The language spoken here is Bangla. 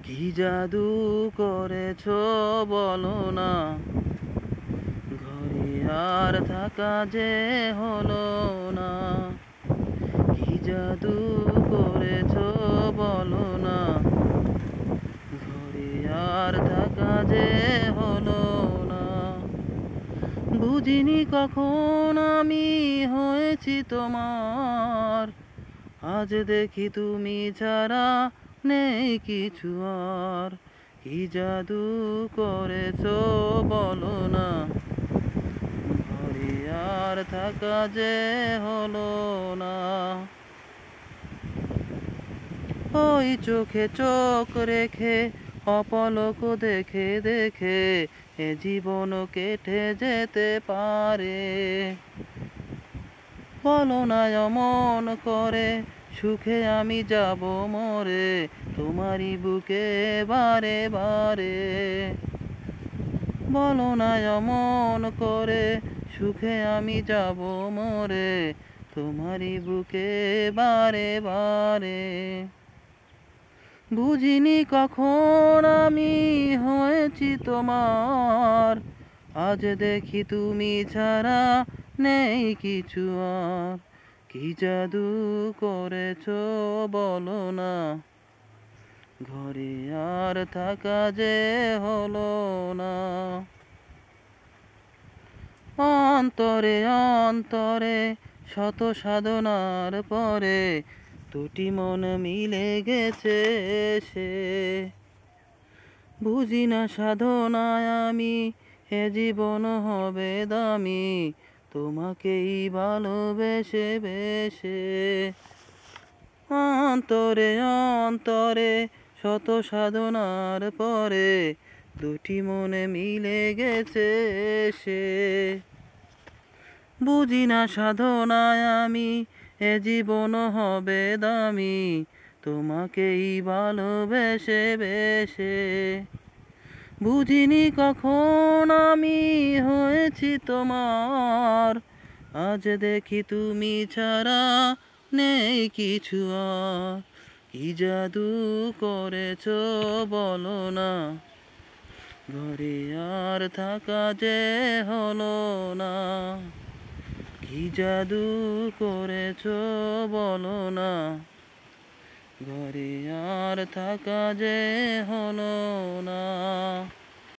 কি জাদু করেছো বলো না, ঘরে আর থাকা যে হলো না। কি জাদু করেছো বলো না, ঘরে আর থাকা যে হলো না। বুঝিনি কখন আমি হয়েছি তোমার, আজ দেখি তুমি ছাড়া নেই কিছু আর। কি জাদু করেছো বলো না, ঘরে আর থাকা যে হলো না। ওই চোখে চোখ রেখে অপলক দেখে দেখে এ জীবন কেটে যেতে পারে। বলো না অমন করে, সুখে আমি যাব মরে তোমারই বুকে বারে বারে। বলো না অমন করে, সুখে আমি যাব মরে তোমারই বুকে বারে বারে। বুঝিনি কখন আমি হয়েছি তোমার, আজ দেখি তুমি ছাড়া নেই কিছু আর। কি জাদু করেছো বলো না, ঘরে আর থাকা যে হলো না। অন্তরে অন্তরে শত সাধনার পরে দুটি মন মিলে গেছে সে। বুঝি না সাধনায় আমি এ জীবন হবে দামি তোমাকেই ভালোবেসে বেসে। অন্তরে অন্তরে শত সাধনার পরে দুটি মনে মিলে গেছে সে। বুঝি না সাধনায় আমি এ জীবন হবে দামি তোমাকেই ভালোবেসে বেসে। বুঝিনি কখন আমি হয়েছি তোমার, আজ দেখি তুমি ছাড়া নেই কিছু আর। কি জাদু করেছো বলো না, ঘরে আর থাকা যে হলো না। কি জাদু করেছো বলো না, ঘরে আর থাকা যে হলো না।